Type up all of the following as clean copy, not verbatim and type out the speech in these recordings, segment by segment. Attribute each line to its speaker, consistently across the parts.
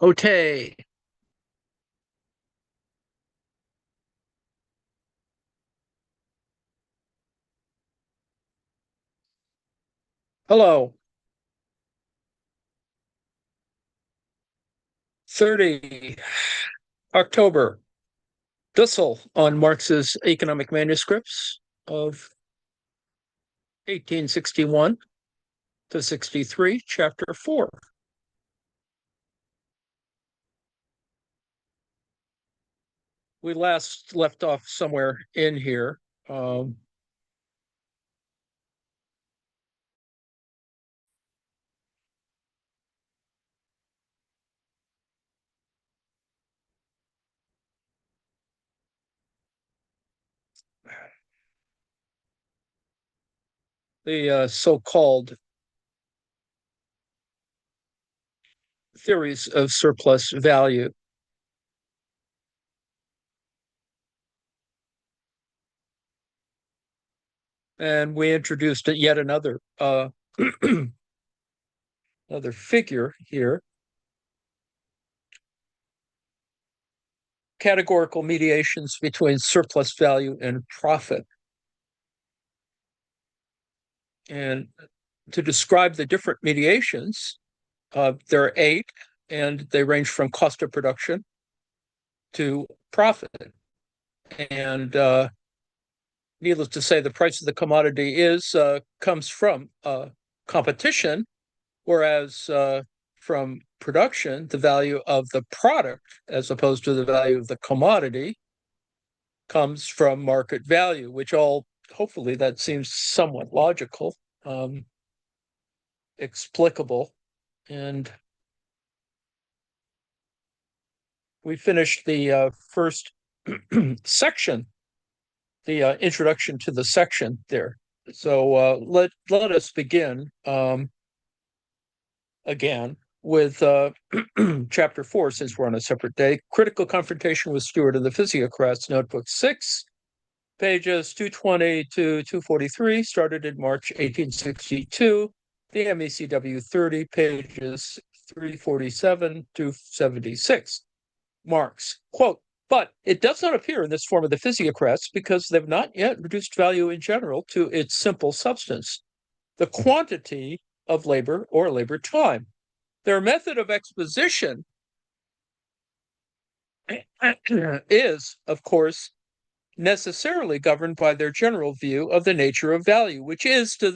Speaker 1: Ote. Hello. 30 October. Dussel on Marx's economic manuscripts of 1861 to 63, chapter 4. We last left off somewhere in here. The so-called theories of surplus value. And we introduced yet another another figure here. Categorical mediations between surplus value and profit. And to describe the different mediations, there are 8, and they range from cost of production to profit. And needless to say, the price of the commodity comes from competition, whereas from production, the value of the product, as opposed to the value of the commodity, comes from market value, which hopefully that seems somewhat logical, explicable. And we finished the first section, the introduction to the section there. So let us begin again with chapter 4, since we're on a separate day. Critical confrontation with Stewart and the Physiocrats, notebook 6, pages 220 to 243, started in March 1862. The MECW 30, pages 347 to 76. Marx, quote, "But it does not appear in this form of the physiocrats because they've not yet reduced value in general to its simple substance, the quantity of labor or labor time. Their method of exposition is, of course, necessarily governed by their general view of the nature of value, which to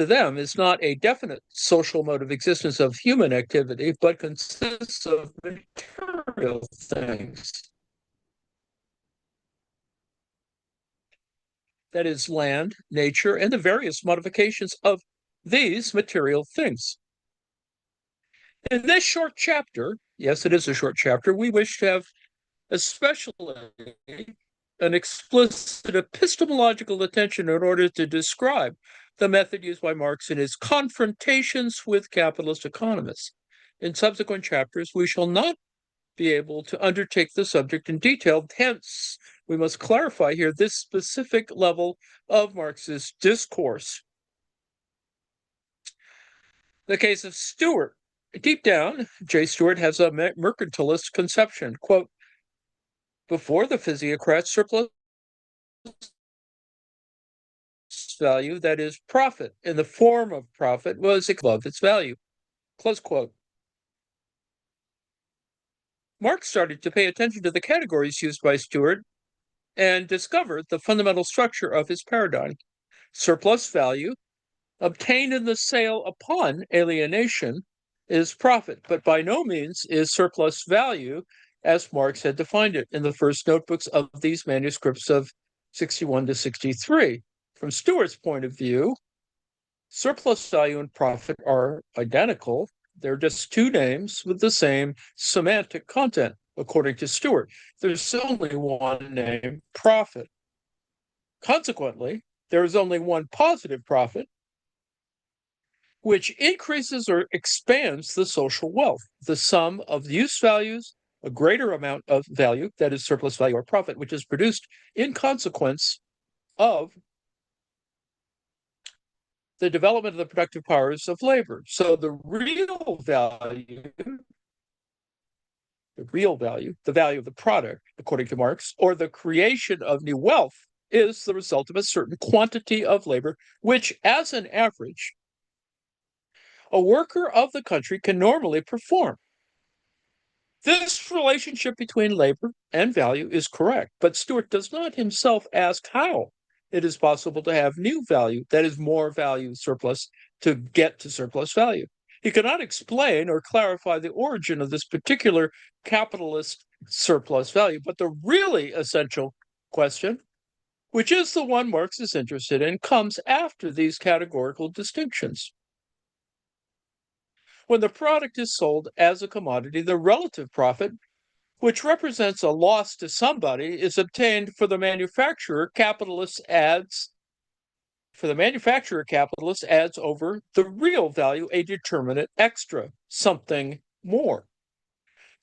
Speaker 1: them is not a definite social mode of existence of human activity, but consists of material things. That is, land, nature, and the various modifications of these material things. In this short chapter, yes, it is a short chapter, we wish to have especially an explicit epistemological attention in order to describe the method used by Marx in his confrontations with capitalist economists. In subsequent chapters, we shall not be able to undertake the subject in detail. Hence, we must clarify here this specific level of Marx's discourse. The case of Stewart. Deep down, J. Stewart has a mercantilist conception. Quote, "Before the physiocrats, surplus value, that is, profit in the form of profit, was above its value." Close quote. Marx started to pay attention to the categories used by Stewart and discovered the fundamental structure of his paradigm. Surplus value, obtained in the sale upon alienation, is profit, but by no means is surplus value as Marx had defined it in the first notebooks of these manuscripts of 61 to 63. From Stewart's point of view, surplus value and profit are identical. They're just two names with the same semantic content, according to Stewart. There's only one name, profit. Consequently, there is only one positive profit, which increases or expands the social wealth. The sum of use values, a greater amount of value, that is surplus value or profit, which is produced in consequence of the development of the productive powers of labor. So the real value the real value, the value of the product, according to Marx, or the creation of new wealth, is the result of a certain quantity of labor, which, as an average, a worker of the country can normally perform. This relationship between labor and value is correct, but Stuart does not himself ask how it is possible to have new value, that is, more value surplus, to get to surplus value. He cannot explain or clarify the origin of this particular capitalist surplus value, but the really essential question, which is the one Marx is interested in, comes after these categorical distinctions. When the product is sold as a commodity, the relative profit, which represents a loss to somebody, is obtained for the manufacturer. Capitalist adds over the real value a determinate extra, something more.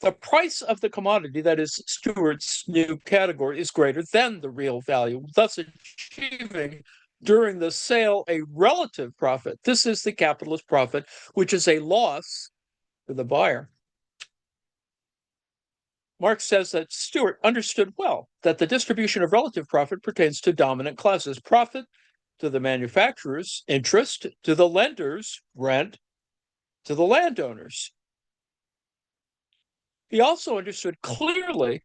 Speaker 1: The price of the commodity, that is Stuart's new category, is greater than the real value, thus achieving during the sale a relative profit. This is the capitalist profit, which is a loss to the buyer. Marx says that Stuart understood well that the distribution of relative profit pertains to dominant classes: profit to the manufacturers, interest to the lenders, rent to the landowners. He also understood clearly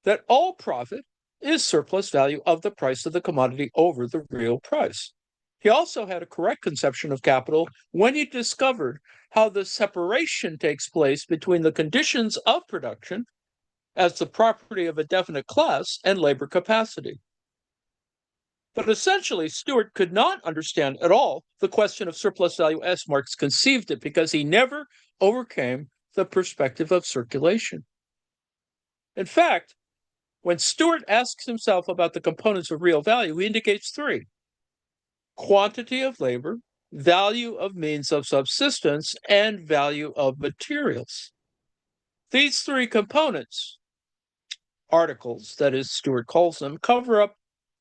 Speaker 1: that all profit is surplus value of the price of the commodity over the real price. He also had a correct conception of capital when he discovered how the separation takes place between the conditions of production as the property of a definite class and labor capacity. But essentially, Stuart could not understand at all the question of surplus value as Marx conceived it, because he never overcame the perspective of circulation. In fact, when Stuart asks himself about the components of real value, he indicates three: quantity of labor, value of means of subsistence, and value of materials. These three components, articles, that is, Stuart calls them, cover up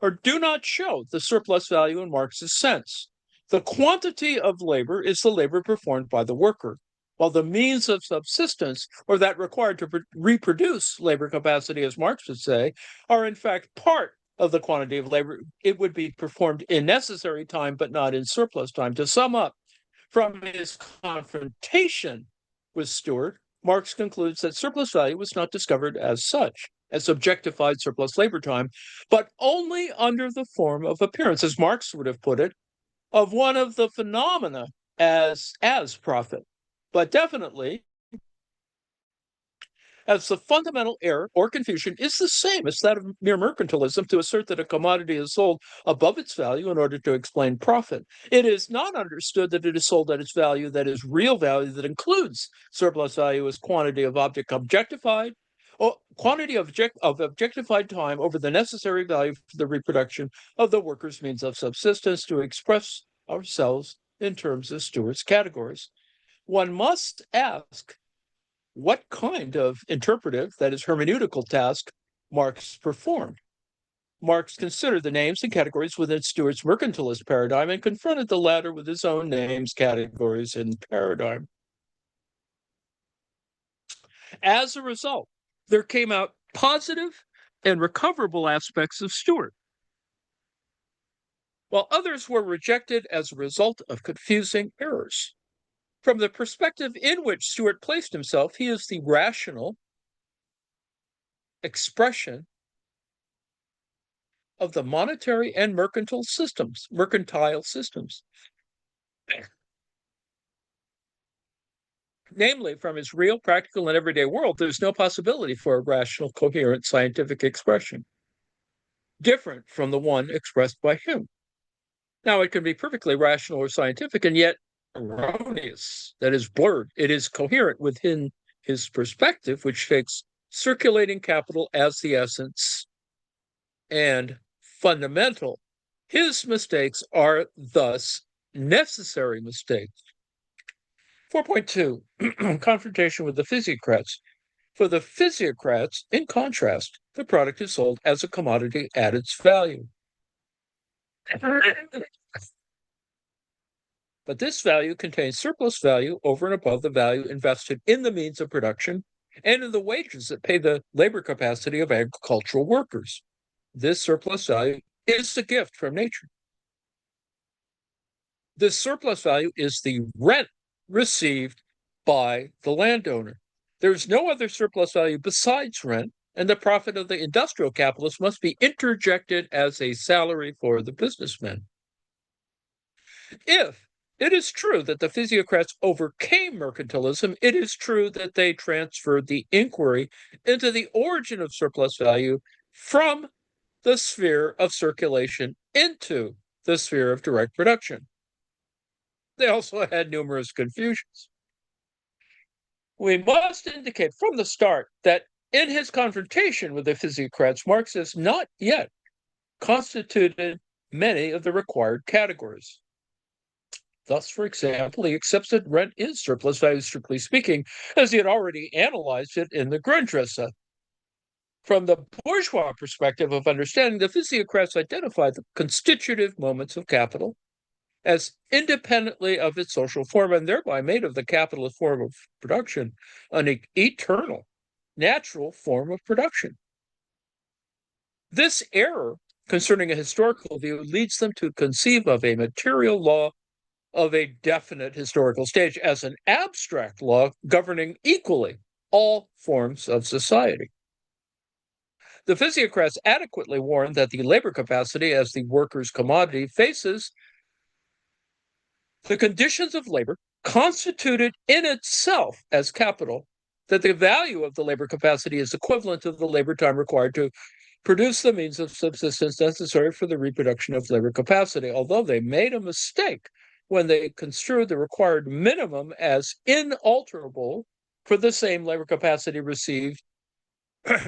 Speaker 1: or do not show the surplus value in Marx's sense. The quantity of labor is the labor performed by the worker, while the means of subsistence, or that required to reproduce labor capacity, as Marx would say, are in fact part of the quantity of labor. It would be performed in necessary time, but not in surplus time. To sum up, from his confrontation with Stuart, Marx concludes that surplus value was not discovered as such, as objectified surplus labor time, but only under the form of appearance, as Marx would have put it, of one of the phenomena as profit, but definitely as the fundamental error or confusion is the same as that of mere mercantilism to assert that a commodity is sold above its value in order to explain profit. It is not understood that it is sold at its value, that is real value, that includes surplus value as quantity of object objectified, or quantity of objectified time over the necessary value for the reproduction of the worker's means of subsistence, to express ourselves in terms of Stuart's categories. One must ask what kind of interpretive, that is, hermeneutical task, Marx performed. Marx considered the names and categories within Stuart's mercantilist paradigm and confronted the latter with his own names, categories, and paradigm. As a result, there came out positive and recoverable aspects of Stuart, while others were rejected as a result of confusing errors. From the perspective in which Stuart placed himself, he is the rational expression of the monetary and mercantile systems. Namely, from his real, practical, and everyday world, there's no possibility for a rational, coherent scientific expression, different from the one expressed by him. Now, it can be perfectly rational or scientific, and yet erroneous, that is, blurred. It is coherent within his perspective, which takes circulating capital as the essence and fundamental. His mistakes are thus necessary mistakes. 4.2, confrontation with the physiocrats. For the physiocrats, in contrast, the product is sold as a commodity at its value. But this value contains surplus value over and above the value invested in the means of production and in the wages that pay the labor capacity of agricultural workers. This surplus value is a gift from nature. This surplus value is the rent received by the landowner. There's no other surplus value besides rent, and the profit of the industrial capitalist must be interjected as a salary for the businessman. If it is true that the physiocrats overcame mercantilism, it is true that they transferred the inquiry into the origin of surplus value from the sphere of circulation into the sphere of direct production. They also had numerous confusions. We must indicate from the start that in his confrontation with the physiocrats, Marx has not yet constituted many of the required categories. Thus, for example, he accepts that rent is surplus value, strictly speaking, as he had already analyzed it in the Grundrisse. From the bourgeois perspective of understanding, the physiocrats identify the constitutive moments of capital as independently of its social form, and thereby made of the capitalist form of production an eternal, natural form of production. This error concerning a historical view leads them to conceive of a material law of a definite historical stage as an abstract law governing equally all forms of society. The physiocrats adequately warn that the labor capacity as the worker's commodity faces the conditions of labor constituted in itself as capital, that the value of the labor capacity is equivalent to the labor time required to produce the means of subsistence necessary for the reproduction of labor capacity, although they made a mistake when they construed the required minimum as inalterable for the same labor capacity received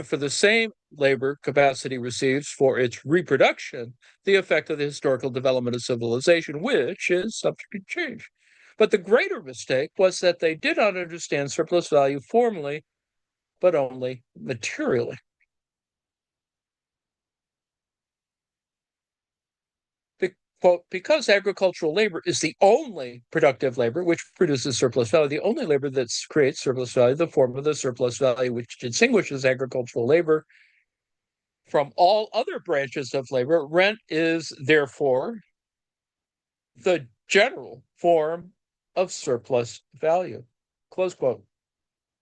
Speaker 1: for the same labor capacity receives for its reproduction the effect of the historical development of civilization, which is subject to change. But the greater mistake was that they did not understand surplus value formally, but only materially. Quote, because agricultural labor is the only productive labor which produces surplus value, the only labor that creates surplus value, the form of the surplus value which distinguishes agricultural labor from all other branches of labor, rent is therefore the general form of surplus value, close quote.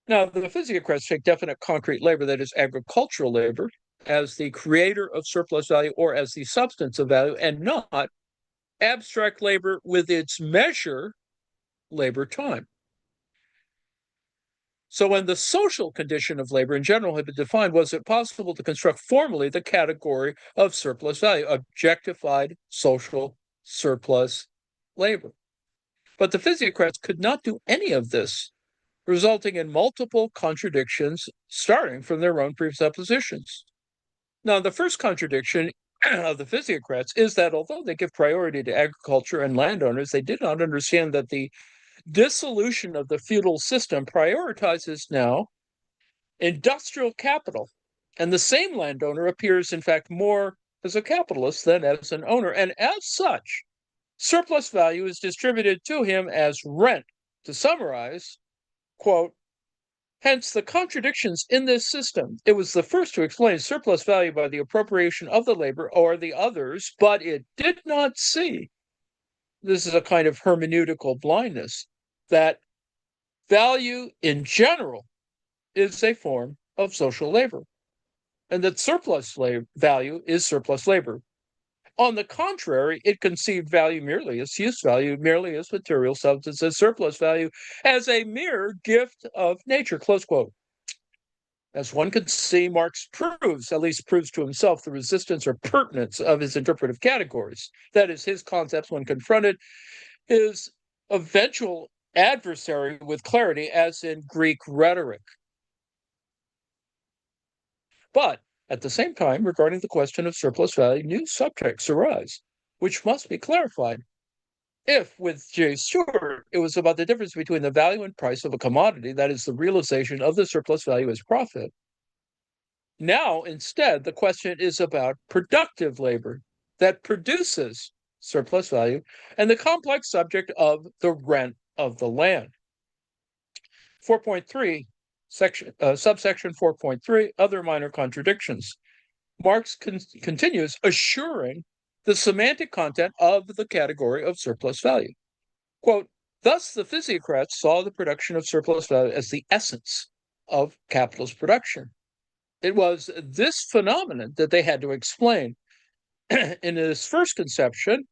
Speaker 1: Now, the physiocrats take definite concrete labor, that is agricultural labor, as the creator of surplus value or as the substance of value, and not abstract labor with its measure, labor time. So when the social condition of labor in general had been defined, was it possible to construct formally the category of surplus value, objectified social surplus labor? But the physiocrats could not do any of this, resulting in multiple contradictions starting from their own presuppositions. Now, the first contradiction of the physiocrats is that although they give priority to agriculture and landowners, they did not understand that the dissolution of the feudal system prioritizes now industrial capital. And the same landowner appears, in fact, more as a capitalist than as an owner. And as such, surplus value is distributed to him as rent. To summarize, quote, hence the contradictions in this system. It was the first to explain surplus value by the appropriation of the labor or the others, but it did not see, this is a kind of hermeneutical blindness, that value in general is a form of social labor, and that surplus value is surplus labor. On the contrary, it conceived value merely as use value, merely as material substance, as surplus value, as a mere gift of nature, close quote. As one can see, Marx proves, at least proves to himself, the resistance or pertinence of his interpretive categories. That is, his concepts, when confronted, his eventual adversary with clarity, as in Greek rhetoric. But at the same time, regarding the question of surplus value, new subjects arise, which must be clarified. If, with J. Stewart, it was about the difference between the value and price of a commodity, that is, the realization of the surplus value as profit, now, instead, the question is about productive labor that produces surplus value and the complex subject of the rent of the land. 4.3 Subsection 4.3, other minor contradictions. Marx continues assuring the semantic content of the category of surplus value. Quote, thus the physiocrats saw the production of surplus value as the essence of capitalist production. It was this phenomenon that they had to explain. In this first conception,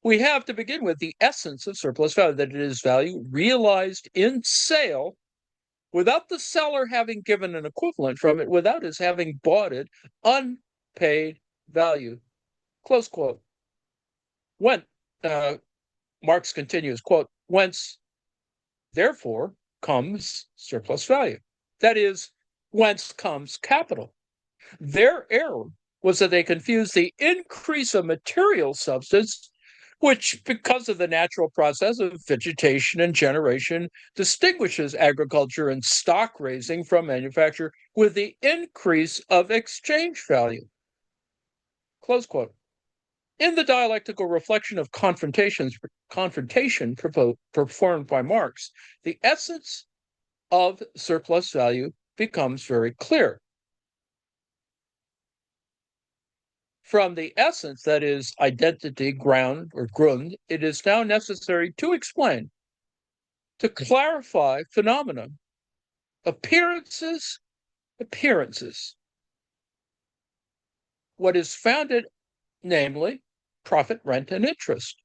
Speaker 1: we have to begin with the essence of surplus value, that it is value realized in sale without the seller having given an equivalent from it, without his having bought it, unpaid value. Close quote. When, Marx continues, quote, whence, therefore, comes surplus value. That is, whence comes capital. Their error was that they confused the increase of material substance, which, because of the natural process of vegetation and generation, distinguishes agriculture and stock raising from manufacture, with the increase of exchange value. Close quote. In the dialectical reflection of confrontation performed by Marx, the essence of surplus value becomes very clear. From the essence, that is, identity, ground, or Grund, it is now necessary to explain, to clarify phenomena, appearances. What is founded, namely, profit, rent, and interest,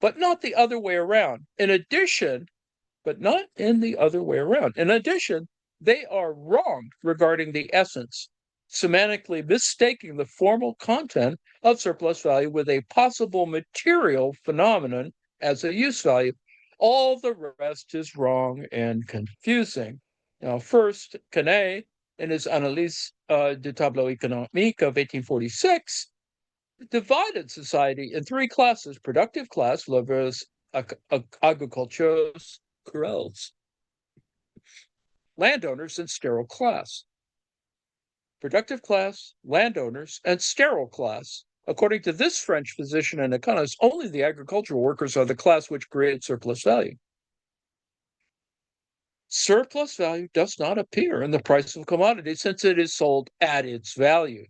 Speaker 1: but not the other way around. In addition, but not in the other way around. In addition, they are wrong regarding the essence, semantically mistaking the formal content of surplus value with a possible material phenomenon as a use value. All the rest is wrong and confusing. Now, first, Quenet, in his Analyse du tableau économique of 1846, divided society in three classes: productive class, les agriculteurs, querelles, landowners, and sterile class. Productive class, landowners, and sterile class. According to this French physician and economist, only the agricultural workers are the class which created surplus value. Surplus value does not appear in the price of a commodity since it is sold at its value.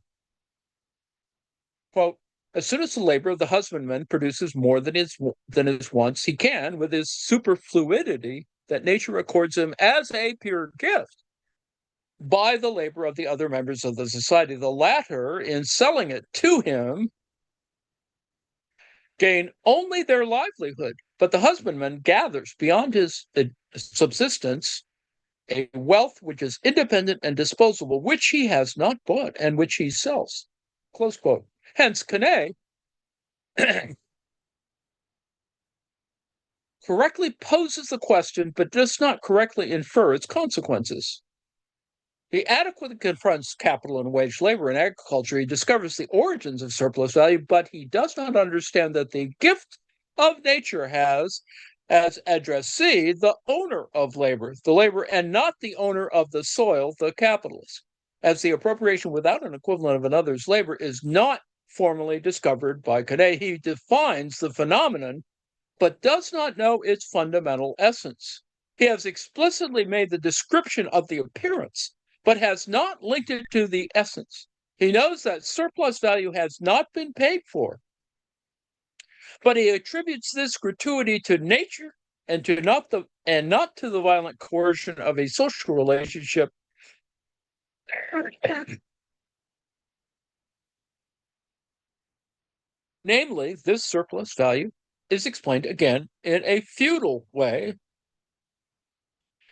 Speaker 1: Quote, as soon as the labor of the husbandman produces more than his wants, he can, with his superfluidity that nature accords him as a pure gift, buy the labor of the other members of the society. The latter, in selling it to him, gain only their livelihood, but the husbandman gathers beyond his subsistence a wealth which is independent and disposable, which he has not bought and which he sells. Close quote. Hence, Quenet correctly poses the question, but does not correctly infer its consequences. He adequately confronts capital and wage labor in agriculture. He discovers the origins of surplus value, but he does not understand that the gift of nature has as addressee the owner of labor, and not the owner of the soil, the capitalist, as the appropriation without an equivalent of another's labor is not formally discovered by Quenet. He defines the phenomenon, but does not know its fundamental essence. He has explicitly made the description of the appearance, but has not linked it to the essence. He knows that surplus value has not been paid for, but he attributes this gratuity to nature and not to the violent coercion of a social relationship. Namely, this surplus value is explained again in a feudal way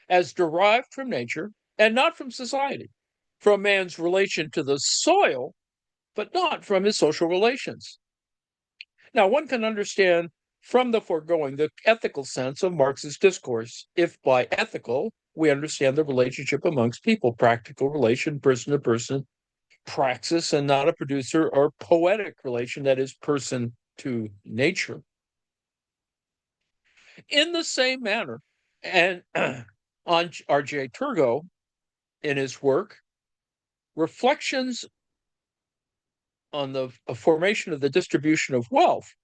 Speaker 1: as derived from nature and not from society, from man's relation to the soil, but not from his social relations. Now, one can understand from the foregoing the ethical sense of Marx's discourse, if by ethical we understand the relationship amongst people, practical relation, person to person, praxis, and not a producer or poetic relation, that is, person to nature. In the same manner, and on R.J. Turgot, in his work, Reflections on the Formation of the Distribution of Wealth,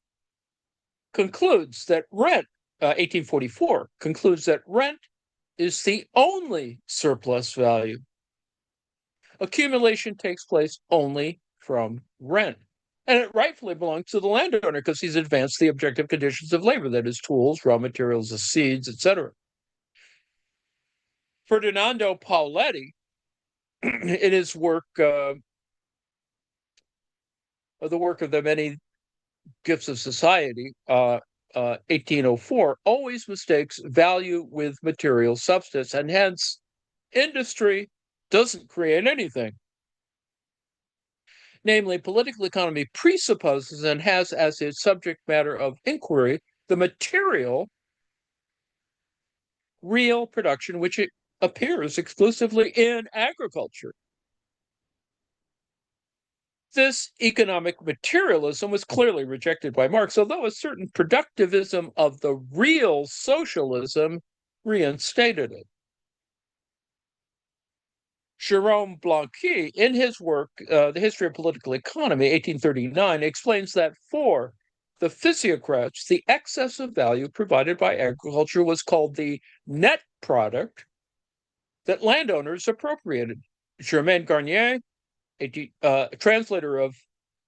Speaker 1: concludes that rent, 1844, concludes that rent is the only surplus value. Accumulation takes place only from rent. And it rightfully belongs to the landowner because he's advanced the objective conditions of labor, that is, tools, raw materials, seeds, etc. Ferdinando Pauletti, in his work, the work of the many gifts of society, 1804, always mistakes value with material substance, and hence industry doesn't create anything. Namely, political economy presupposes and has as its subject matter of inquiry the material, real production, which it appears exclusively in agriculture. This economic materialism was clearly rejected by Marx, although a certain productivism of the real socialism reinstated it. Jerome Blanqui, in his work, The History of Political Economy, 1839, explains that for the physiocrats, the excess of value provided by agriculture was called the net product that landowners appropriated. Germain Garnier, a translator of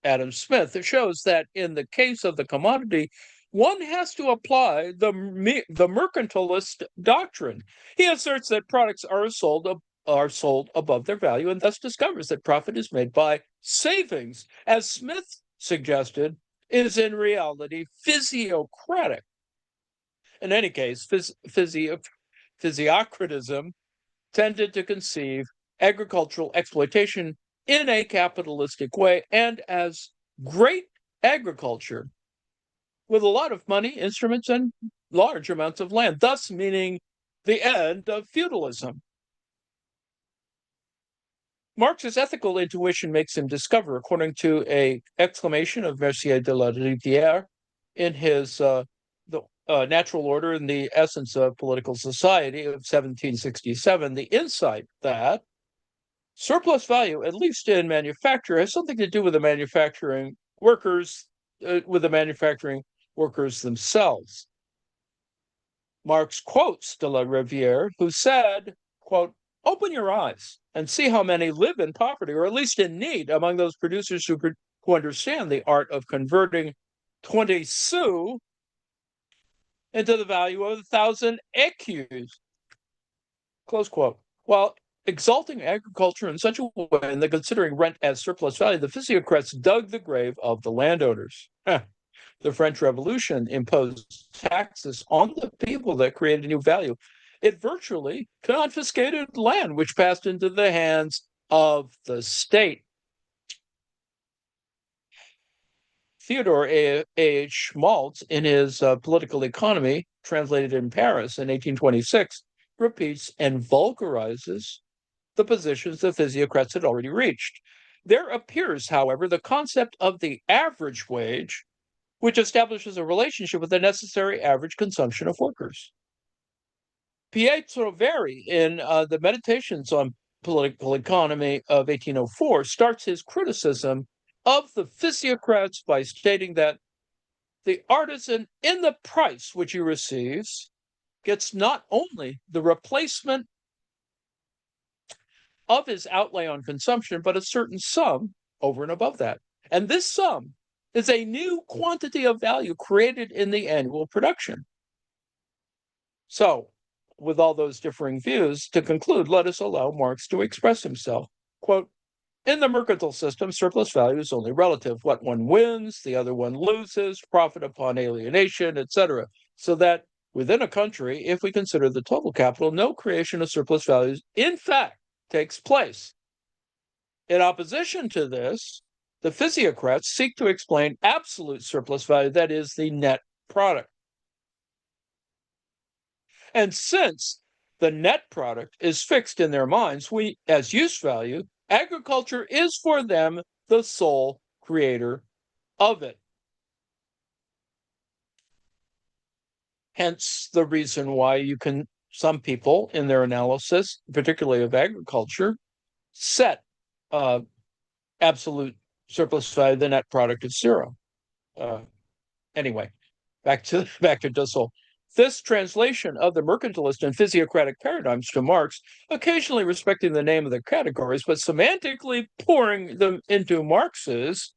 Speaker 1: Adam Smith, shows that in the case of the commodity, one has to apply the mercantilist doctrine. He asserts that products are sold above their value and thus discovers that profit is made by savings, as Smith suggested, is in reality physiocratic. In any case, physiocratism tended to conceive agricultural exploitation in a capitalistic way and as great agriculture with a lot of money, instruments, and large amounts of land, thus meaning the end of feudalism. Marx's ethical intuition makes him discover, according to an exclamation of Mercier de la Rivière in his Natural Order and the Essence of Political Society of 1767, the insight that surplus value, at least in manufacture, has something to do with the manufacturing workers, themselves. Marx quotes de la Rivière, who said, quote, "Open your eyes and see how many live in poverty, or at least in need, among those producers who understand the art of converting 20 sous into the value of 1,000 écus." Close quote. While exalting agriculture in such a way and then considering rent as surplus value, the physiocrats dug the grave of the landowners. The French Revolution imposed taxes on the people that created new value. It virtually confiscated land, which passed into the hands of the state. Theodore H. Maltz, in his Political Economy, translated in Paris in 1826, repeats and vulgarizes the positions the physiocrats had already reached. There appears, however, the concept of the average wage, which establishes a relationship with the necessary average consumption of workers. Pietro Verri, in the Meditations on Political Economy of 1804, starts his criticism of the physiocrats by stating that the artisan, in the price which he receives, gets not only the replacement of his outlay on consumption, but a certain sum over and above that. And this sum is a new quantity of value created in the annual production. So, with all those differing views, to conclude, let us allow Marx to express himself. Quote, "In the mercantile system, surplus value is only relative. What one wins, the other one loses, profit upon alienation, etc. So that within a country, if we consider the total capital, no creation of surplus values, in fact, takes place. In opposition to this, the physiocrats seek to explain absolute surplus value, that is, the net product. And since the net product is fixed in their minds, as use value, agriculture is for them the sole creator of it. Hence the reason why some people in their analysis, particularly of agriculture, set absolute surplus value, the net product is zero. Anyway, back to Dussel. This translation of the mercantilist and physiocratic paradigms to Marx, occasionally respecting the name of the categories, but semantically pouring them into Marx's,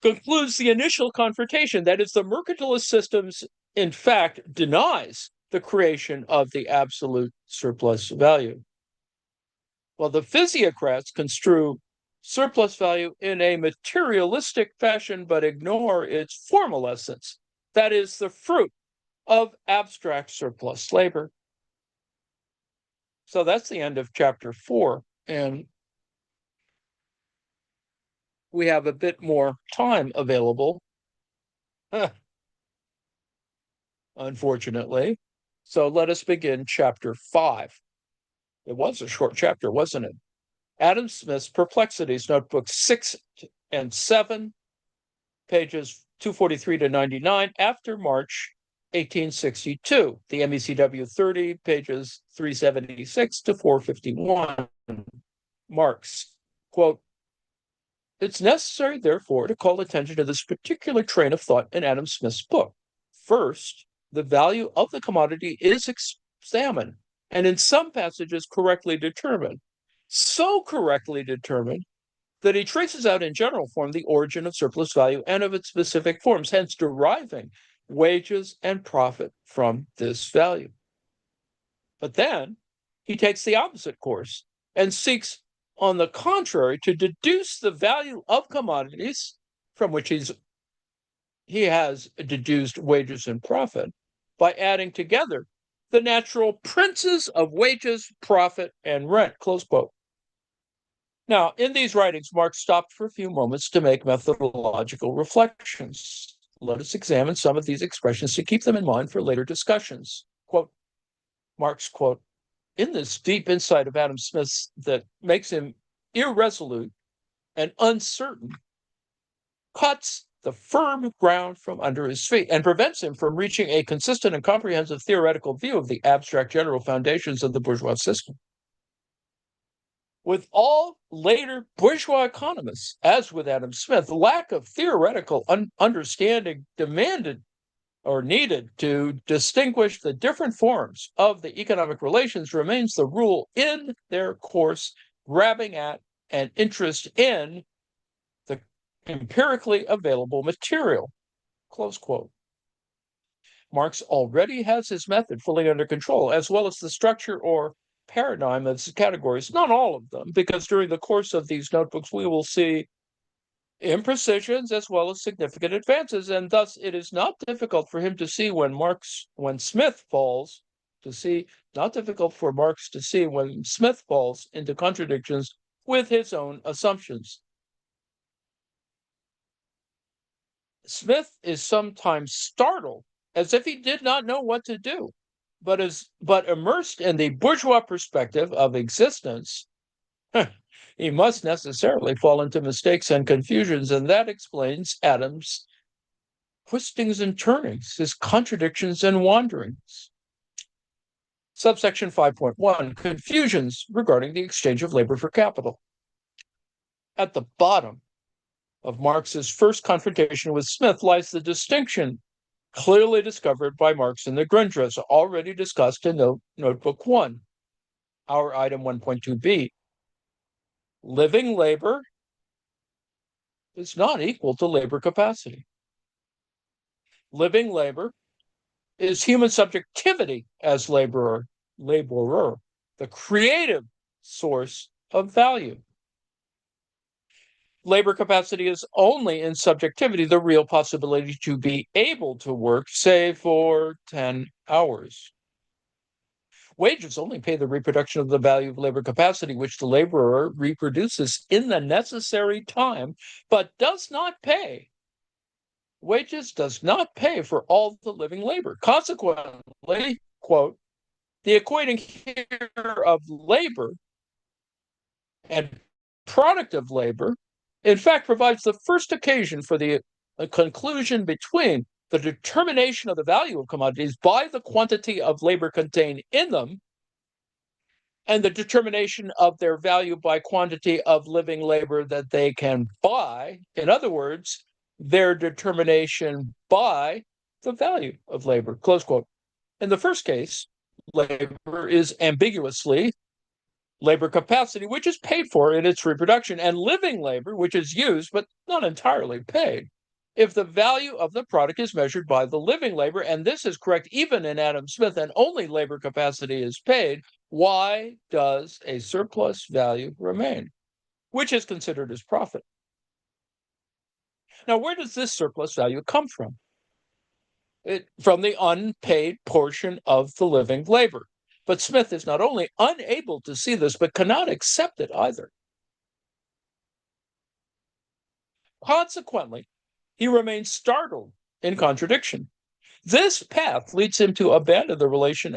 Speaker 1: concludes the initial confrontation. That is, the mercantilist systems, in fact, denies the creation of the absolute surplus value, while the physiocrats construe surplus value in a materialistic fashion but ignore its formal essence, that is, the fruit of abstract surplus labor. So that's the end of chapter 4, and we have a bit more time available, unfortunately. So let us begin chapter 5. It was a short chapter, wasn't it? Adam Smith's Perplexities, notebooks 6 and 7, pages 243 to 99, after March 1862. The MECW 30, pages 376 to 451. Marx, quote, "It's necessary, therefore, to call attention to this particular train of thought in Adam Smith's book. First, the value of the commodity is examined, and in some passages correctly determined. So correctly determined that he traces out in general form the origin of surplus value and of its specific forms, hence deriving wages and profit from this value. But then he takes the opposite course and seeks, on the contrary, to deduce the value of commodities from which he has deduced wages and profit by adding together the natural princes of wages, profit, and rent," close quote. Now, in these writings, Marx stopped for a few moments to make methodological reflections. Let us examine some of these expressions to keep them in mind for later discussions. Quote, Marx, quote, "In this deep insight of Adam Smith's that makes him irresolute and uncertain, cuts the firm ground from under his feet and prevents him from reaching a consistent and comprehensive theoretical view of the abstract general foundations of the bourgeois system. With all later bourgeois economists, as with Adam Smith, the lack of theoretical understanding demanded or needed to distinguish the different forms of the economic relations remains the rule in their course, grabbing at and interest in the empirically available material," close quote. Marx already has his method fully under control, as well as the structure or paradigm of his categories, not all of them, because during the course of these notebooks, we will see imprecisions as well as significant advances, and thus it is not difficult for him to see when Smith falls, not difficult for Marx to see when Smith falls into contradictions with his own assumptions. Smith is sometimes startled, as if he did not know what to do, but immersed in the bourgeois perspective of existence, he must necessarily fall into mistakes and confusions, and that explains Adam's twistings and turnings, his contradictions and wanderings. Subsection 5.1, confusions regarding the exchange of labor for capital. At the bottom of Marx's first confrontation with Smith lies the distinction clearly discovered by Marx in the Grundrisse, already discussed in Notebook 1, our item 1.2b. Living labor is not equal to labor capacity. Living labor is human subjectivity as laborer, the creative source of value. Labor capacity is only in subjectivity the real possibility to be able to work, say, for 10 hours. Wages only pay the reproduction of the value of labor capacity, which the laborer reproduces in the necessary time, but does not pay. Wages does not pay for all the living labor. Consequently, quote, the equating here of labor and product of labor in fact provides the first occasion for the conclusion between the determination of the value of commodities by the quantity of labor contained in them and the determination of their value by quantity of living labor that they can buy. In other words, their determination by the value of labor, close quote. In the first case, labor is ambiguously labor capacity, which is paid for in its reproduction, and living labor, which is used but not entirely paid. If the value of the product is measured by the living labor, and this is correct even in Adam Smith, and only labor capacity is paid, why does a surplus value remain, which is considered as profit? Now, where does this surplus value come from? From the unpaid portion of the living labor. But Smith is not only unable to see this, but cannot accept it either. Consequently, he remains startled in contradiction. This path leads him to abandon the relation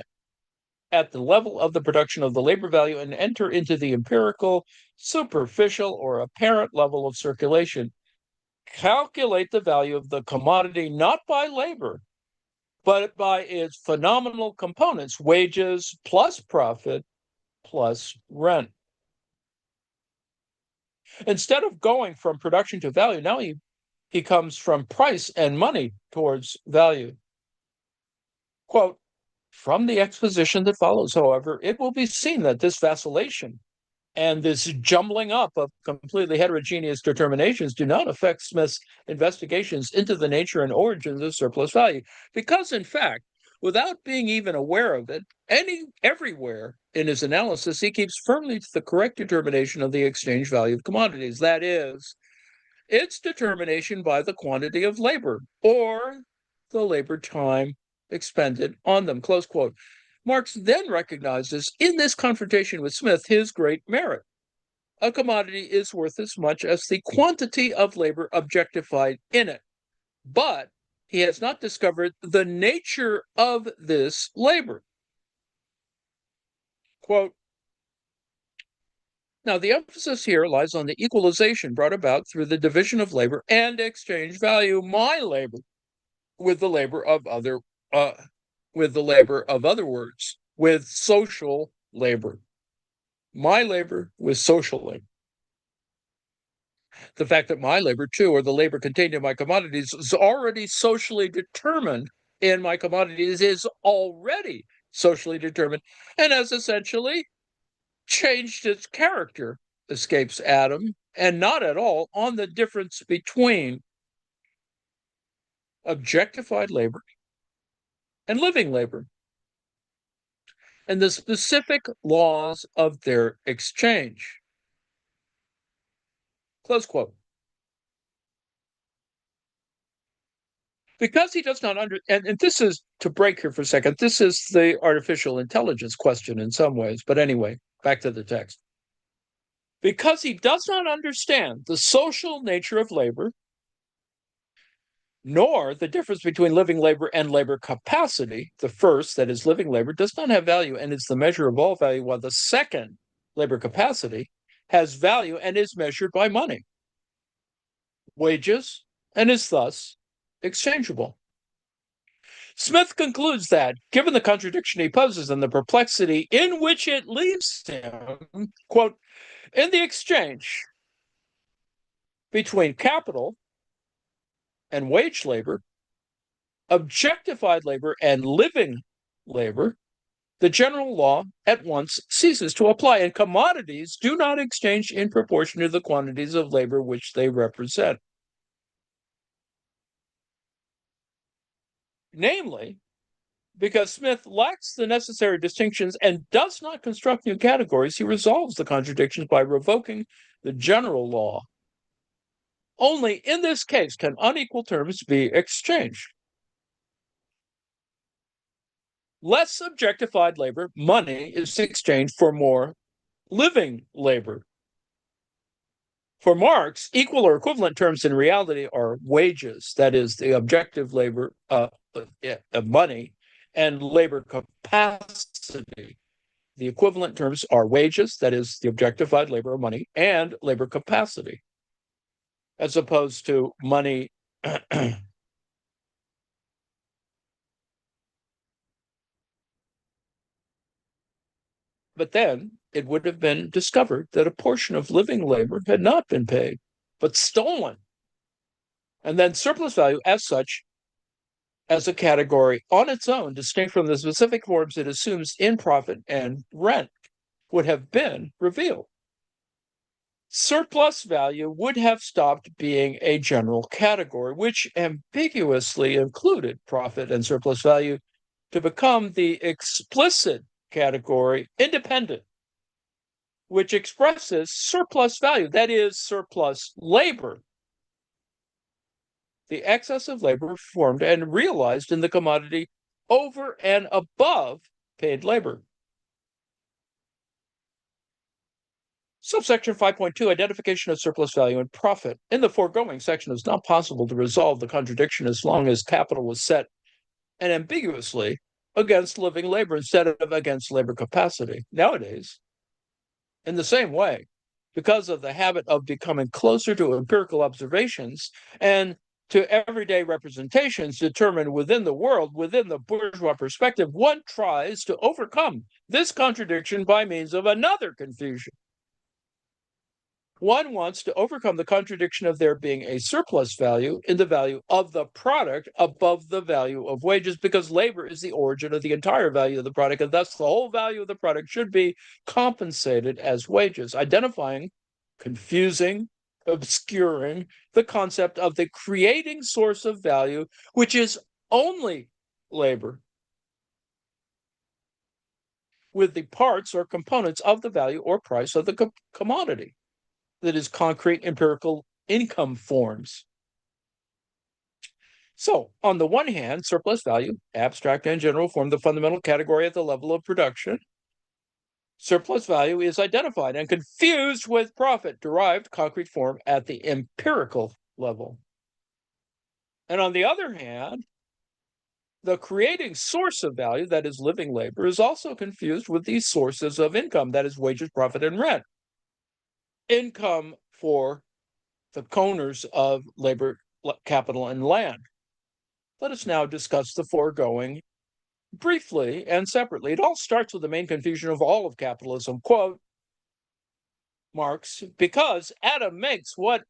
Speaker 1: at the level of the production of the labor value and enter into the empirical, superficial, or apparent level of circulation. Calculate the value of the commodity not by labor, but by its phenomenal components, wages plus profit plus rent. Instead of going from production to value, now he comes from price and money towards value. Quote, from the exposition that follows, however, it will be seen that this vacillation and this jumbling up of completely heterogeneous determinations do not affect Smith's investigations into the nature and origins of surplus value, because in fact, without being even aware of it, everywhere in his analysis, he keeps firmly to the correct determination of the exchange value of commodities. That is, its determination by the quantity of labor or the labor time expended on them, close quote. Marx then recognizes in this confrontation with Smith his great merit. A commodity is worth as much as the quantity of labor objectified in it. But he has not discovered the nature of this labor. Quote, now the emphasis here lies on the equalization brought about through the division of labor and exchange value, my labor, with the labor of other words, with social labor. My labor with social labor. The fact that my labor, too, or the labor contained in my commodities, is already socially determined in my commodities, is already socially determined, and has essentially changed its character, escapes Adam, and not at all on the difference between objectified labor and living labor, and the specific laws of their exchange. Close quote. Because he does not and this is, to break here for a second, this is the artificial intelligence question in some ways, but anyway, back to the text. Because he does not understand the social nature of labor, nor the difference between living labor and labor capacity, the first, that is living labor, does not have value and is the measure of all value, while the second, labor capacity, has value and is measured by money, wages, and is thus exchangeable. Smith concludes that, given the contradiction he poses and the perplexity in which it leaves him, quote, in the exchange between capital and wage labor, objectified labor and living labor, the general law at once ceases to apply, and commodities do not exchange in proportion to the quantities of labor which they represent. Namely, because Smith lacks the necessary distinctions and does not construct new categories, he resolves the contradictions by revoking the general law. Only in this case can unequal terms be exchanged. Less objectified labor, money, is exchanged for more living labor. For Marx, equal or equivalent terms in reality are wages, that is, the objective labor of money, and labor capacity. The equivalent terms are wages, that is, the objectified labor of money, and labor capacity, as opposed to money. But then it would have been discovered that a portion of living labor had not been paid, but stolen. And then surplus value, as such, as a category on its own, distinct from the specific forms it assumes in profit and rent, would have been revealed. Surplus value would have stopped being a general category, which ambiguously included profit and surplus value, to become the explicit category independent, which expresses surplus value, that is, surplus labor, the excess of labor performed and realized in the commodity over and above paid labor. Subsection 5.2, identification of surplus value and profit. In the foregoing section, it is not possible to resolve the contradiction as long as capital was set and ambiguously against living labor instead of against labor capacity. Nowadays, in the same way, because of the habit of becoming closer to empirical observations and to everyday representations determined within the world, within the bourgeois perspective, one tries to overcome this contradiction by means of another confusion. One wants to overcome the contradiction of there being a surplus value in the value of the product above the value of wages, because labor is the origin of the entire value of the product, and thus the whole value of the product should be compensated as wages, identifying, confusing, obscuring the concept of the creating source of value, which is only labor, with the parts or components of the value or price of the commodity, that is, concrete empirical income forms. So, on the one hand, surplus value, abstract and general, form the fundamental category at the level of production. Surplus value is identified and confused with profit, derived concrete form at the empirical level. And on the other hand, the creating source of value, that is living labor, is also confused with these sources of income, that is wages, profit, and rent. Income for the owners of labor, capital, and land. Let us now discuss the foregoing briefly and separately. It all starts with the main confusion of all of capitalism. Quote, Marx, because Adam makes what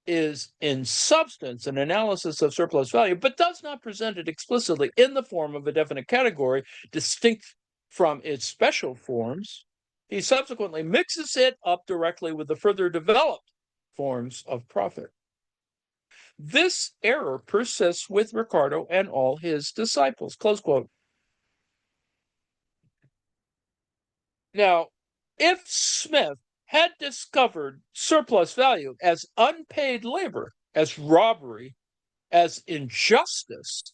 Speaker 1: is in substance an analysis of surplus value, but does not present it explicitly in the form of a definite category distinct from its special forms, he subsequently mixes it up directly with the further developed forms of profit. This error persists with Ricardo and all his disciples, close quote. Now, if Smith had discovered surplus value as unpaid labor, as robbery, as injustice,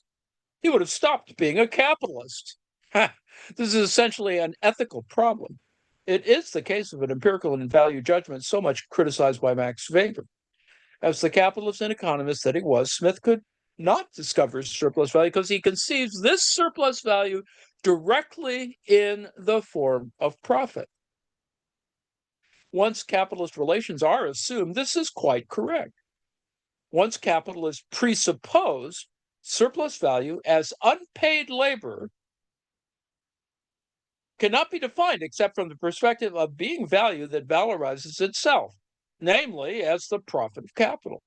Speaker 1: he would have stopped being a capitalist. This is essentially an ethical problem. It is the case of an empirical and value judgment so much criticized by Max Weber. As the capitalist and economist that he was, Smith could not discover surplus value because he conceives this surplus value directly in the form of profit. Once capitalist relations are assumed, this is quite correct. Once capital is presupposed, surplus value as unpaid labor cannot be defined except from the perspective of being value that valorizes itself, namely as the profit of capital.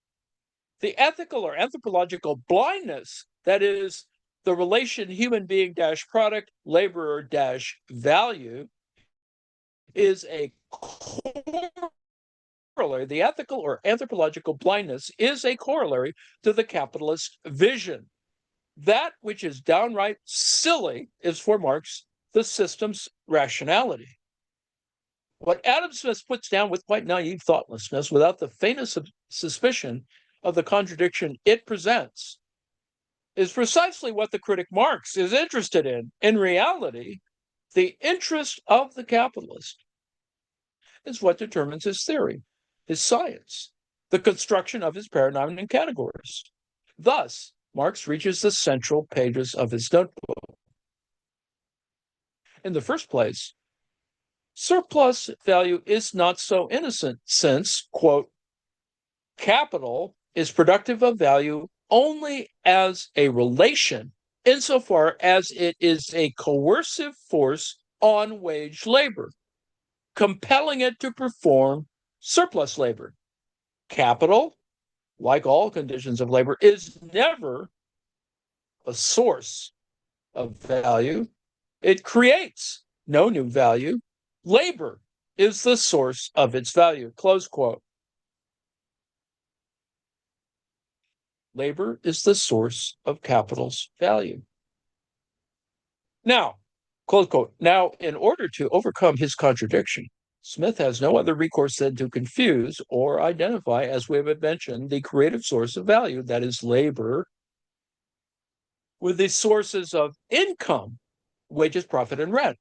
Speaker 1: The ethical or anthropological blindness, that is, the relation human being dash product, laborer dash value, is a corollary. The ethical or anthropological blindness is a corollary to the capitalist vision. That which is downright silly is, for Marx, the system's rationality. What Adam Smith puts down with quite naive thoughtlessness, without the faintest suspicion of the contradiction it presents, is precisely what the critic Marx is interested in. In reality, the interest of the capitalist is what determines his theory, his science, the construction of his paradigm and categories. Thus, Marx reaches the central pages of his notebook. In the first place, surplus value is not so innocent since, quote, capital is productive of value only as a relation insofar as it is a coercive force on wage labor, compelling it to perform surplus labor. Capital, like all conditions of labor, is never a source of value. It creates no new value. Labor is the source of its value. Close quote. Labor is the source of capital's value. Now, close quote. Now, in order to overcome his contradiction, Smith has no other recourse than to confuse or identify, as we have mentioned, the creative source of value, that is labor, with the sources of income, wages, profit, and rent.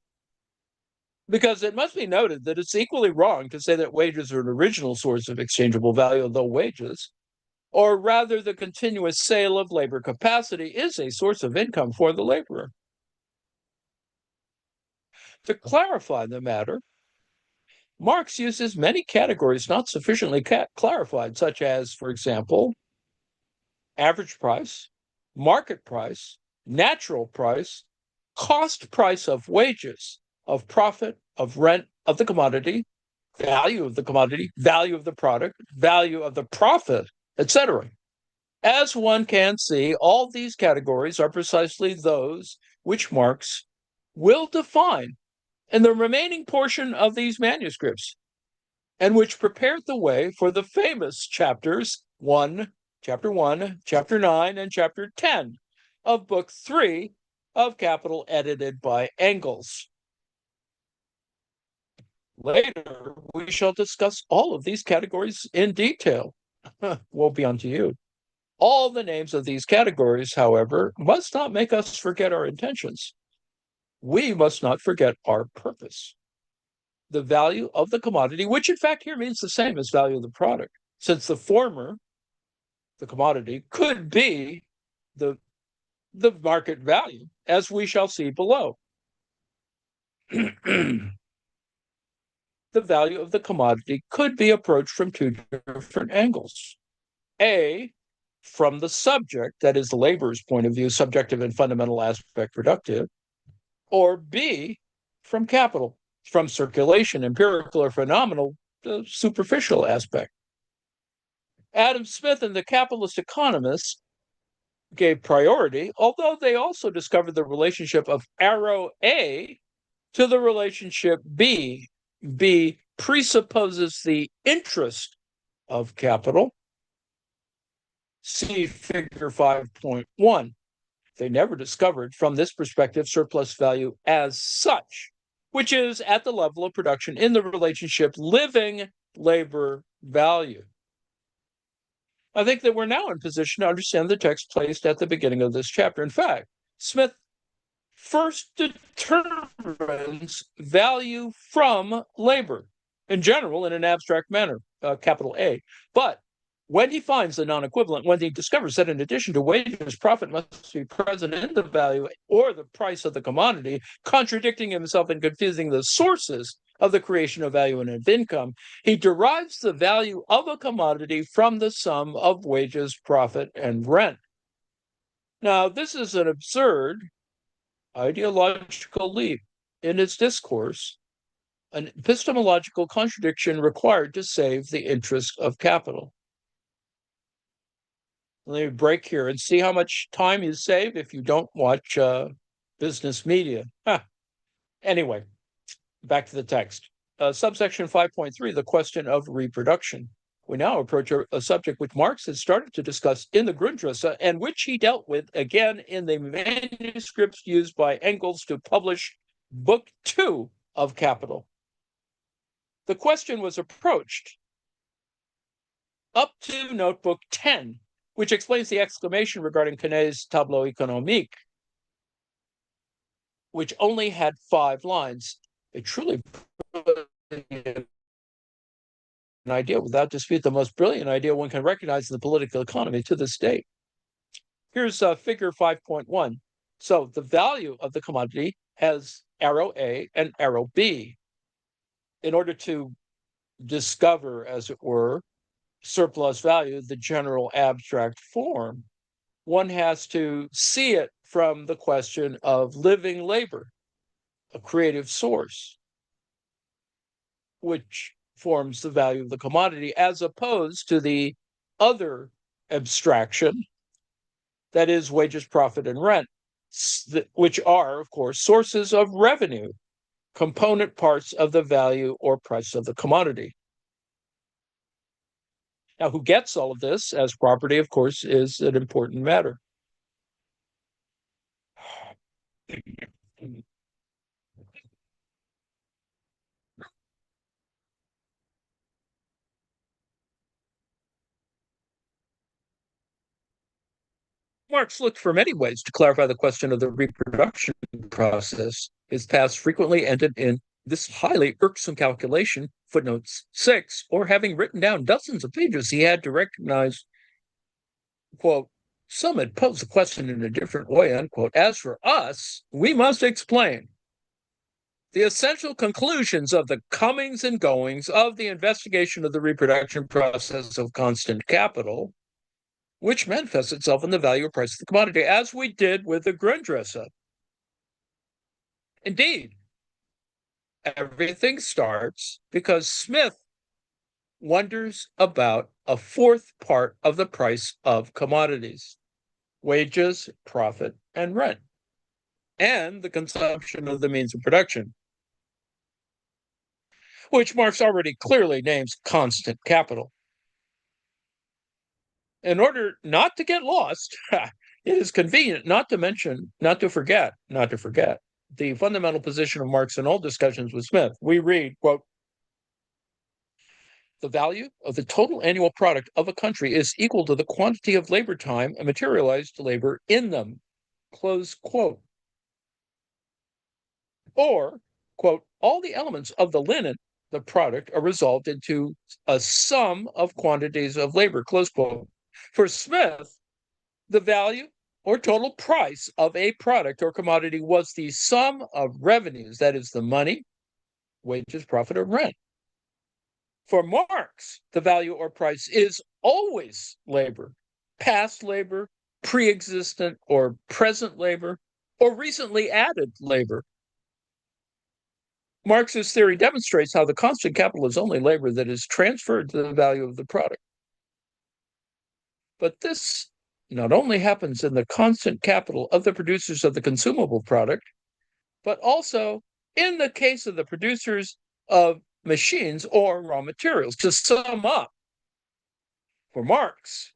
Speaker 1: Because it must be noted that it's equally wrong to say that wages are an original source of exchangeable value, though wages, or rather the continuous sale of labor capacity, is a source of income for the laborer. To clarify the matter, Marx uses many categories not sufficiently clarified, such as, for example, average price, market price, natural price, cost price of wages, of profit, of rent, of the commodity, value of the commodity, value of the product, value of the profit, etc. As one can see, all these categories are precisely those which Marx will define in the remaining portion of these manuscripts, and which prepared the way for the famous chapter 1, chapter 9, and chapter 10 of book 3 of Capital, edited by Engels. Later, we shall discuss all of these categories in detail. Woe be unto you. All the names of these categories, however, must not make us forget our intentions. We must not forget our purpose. The value of the commodity, which in fact here means the same as value of the product, since the former, the commodity, could be the market value, as we shall see below. The value of the commodity could be approached from two different angles. A, from the subject, that is the laborer's point of view, subjective and fundamental aspect reductive, or B, from capital, from circulation, empirical or phenomenal, superficial aspect. Adam Smith and the capitalist economists gave priority, although they also discovered the relationship of arrow A to the relationship B. B presupposes the interest of capital. See figure 5.1. They never discovered, from this perspective, surplus value as such, which is at the level of production in the relationship living labor value. I think that we're now in position to understand the text placed at the beginning of this chapter. In fact, Smith first determines value from labor, in general, in an abstract manner, capital A. But when he finds the non-equivalent, when he discovers that in addition to wages, profit must be present in the value or the price of the commodity, contradicting himself and confusing the sources of the creation of value and of income, he derives the value of a commodity from the sum of wages, profit, and rent. Now, this is an absurd ideological leap in its discourse, an epistemological contradiction required to save the interest of capital. Let me break here and see how much time you save if you don't watch business media. Anyway, back to the text. Subsection 5.3, the question of reproduction. We now approach a subject which Marx has started to discuss in the Grundrisse and which he dealt with again in the manuscripts used by Engels to publish Book 2 of Capital. The question was approached up to Notebook 10, which explains the exclamation regarding Quenet's Tableau économique, which only had 5 lines. It truly an idea, without dispute, the most brilliant idea one can recognize in the political economy to this day. Here's figure 5.1. So the value of the commodity has arrow A and arrow B. In order to discover, as it were, surplus value, the general abstract form, one has to see it from the question of living labor, a creative source, which forms the value of the commodity, as opposed to the other abstraction that is, wages, profit, and rent, which are, of course, sources of revenue, component parts of the value or price of the commodity. Now, who gets all of this as property, of course, is an important matter. Marx looked for many ways to clarify the question of the reproduction process. His past frequently ended in this highly irksome calculation, footnote 6, or having written down dozens of pages, he had to recognize, quote, some had posed the question in a different way, unquote. As for us, we must explain the essential conclusions of the comings and goings of the investigation of the reproduction process of constant capital, which manifests itself in the value or price of the commodity, as we did with the Grundrisse. Indeed, everything starts because Smith wonders about a fourth part of the price of commodities: wages, profit, and rent, and the consumption of the means of production, which Marx already clearly names constant capital. In order not to get lost, it is convenient not to forget the fundamental position of Marx in all discussions with Smith. We read, quote, the value of the total annual product of a country is equal to the quantity of labor time and materialized labor in them, close quote. Or, quote, all the elements of the linen, the product, are resolved into a sum of quantities of labor, close quote. For Smith, the value or total price of a product or commodity was the sum of revenues, that is, the money, wages, profit, or rent. For Marx, the value or price is always labor, past labor, pre-existent or present labor, or recently added labor. Marx's theory demonstrates how the constant capital is only labor that is transferred to the value of the product. But this not only happens in the constant capital of the producers of the consumable product, but also in the case of the producers of machines or raw materials. To sum up, for Marx,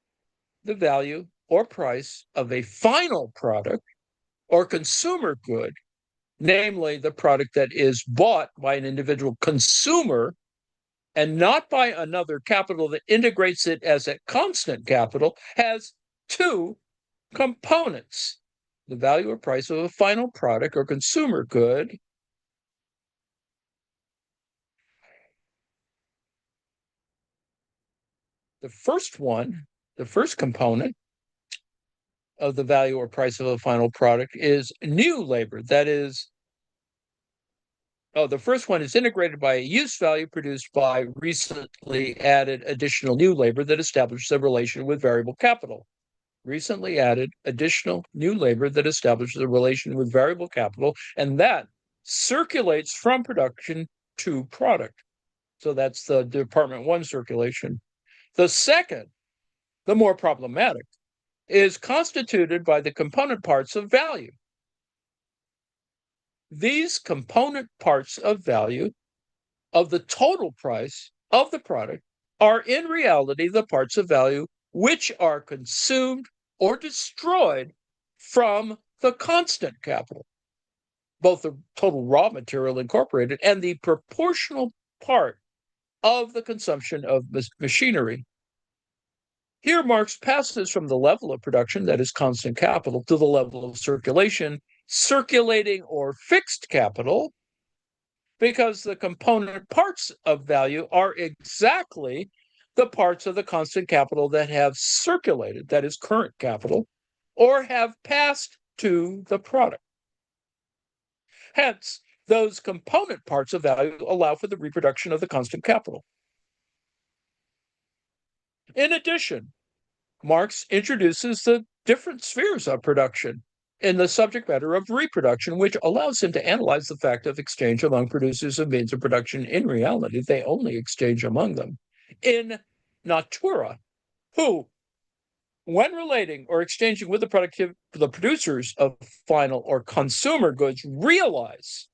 Speaker 1: the value or price of a final product or consumer good, namely the product that is bought by an individual consumer and not by another capital that integrates it as a constant capital, has two components: the value or price of a final product or consumer good, the first component of the value or price of a final product is new labor. That is, the first one is integrated by a use value produced by recently added additional new labor that establishes a relation with variable capital. Recently added additional new labor that establishes a relation with variable capital, and that circulates from production to product. So that's the Department 1 circulation. The second, the more problematic, is constituted by the component parts of value. These component parts of value of the total price of the product are in reality the parts of value which are consumed or destroyed from the constant capital, both the total raw material incorporated and the proportional part of the consumption of machinery. Here, Marx passes from the level of production, that is constant capital, to the level of circulation, circulating or fixed capital, because the component parts of value are exactly the parts of the constant capital that have circulated, that is current capital, or have passed to the product. Hence, those component parts of value allow for the reproduction of the constant capital. In addition, Marx introduces the different spheres of production in the subject matter of reproduction, which allows him to analyze the fact of exchange among producers of means of production. In reality, they only exchange among them in natura. Who When relating or exchanging with the producers of final or consumer goods realize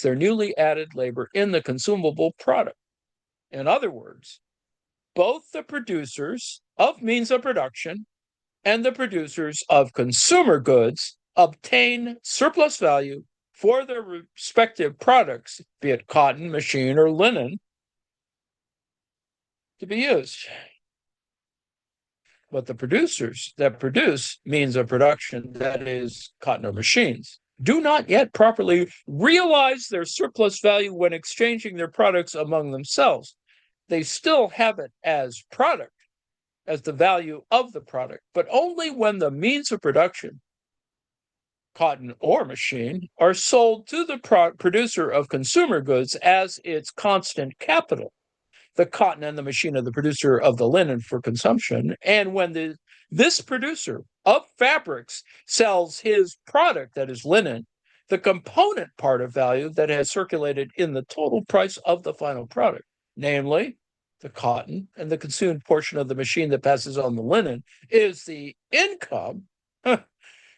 Speaker 1: their newly added labor in the consumable product. In other words, both the producers of means of production and the producers of consumer goods obtain surplus value for their respective products, be it cotton, machine, or linen, to be used. But the producers that produce means of production, that is, cotton or machines, do not yet properly realize their surplus value when exchanging their products among themselves. They still have it as product, as the value of the product, but only when the means of production, cotton or machine, are sold to the producer of consumer goods as its constant capital. The cotton and the machine of the producer of the linen for consumption. And when this producer of fabrics sells his product, that is linen, the component part of value that has circulated in the total price of the final product, namely the cotton and the consumed portion of the machine that passes on the linen, is the income,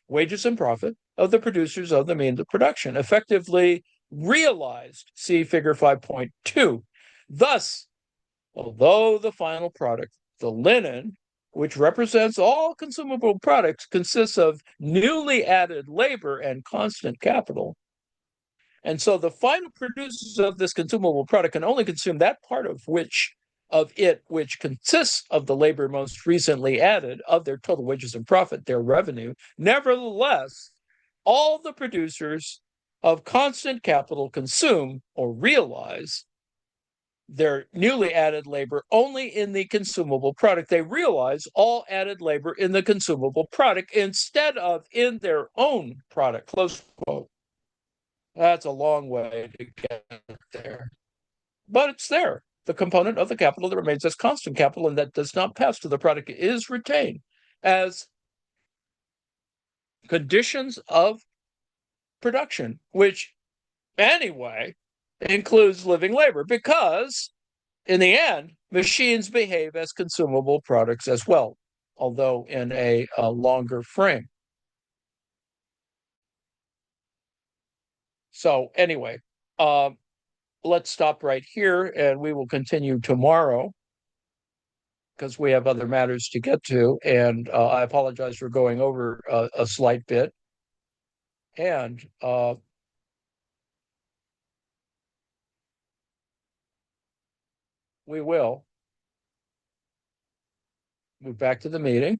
Speaker 1: wages and profit, of the producers of the means of production, effectively realized, see figure 5.2. Thus, although the final product, the linen, which represents all consumable products, consists of newly added labor and constant capital, and so the final producers of this consumable product can only consume that part of it which consists of the labor most recently added of their total wages and profit, their revenue. Nevertheless, all the producers of constant capital consume or realize their newly added labor only in the consumable product. They realize all added labor in the consumable product instead of in their own product, close quote. That's a long way to get there, but it's there. The component of the capital that remains as constant capital and that does not pass to the product is retained as conditions of production, which anyway includes living labor, because in the end, machines behave as consumable products as well, although in a longer frame. So anyway, let's stop right here and we will continue tomorrow because we have other matters to get to. And I apologize for going over a slight bit. And we will move back to the meeting.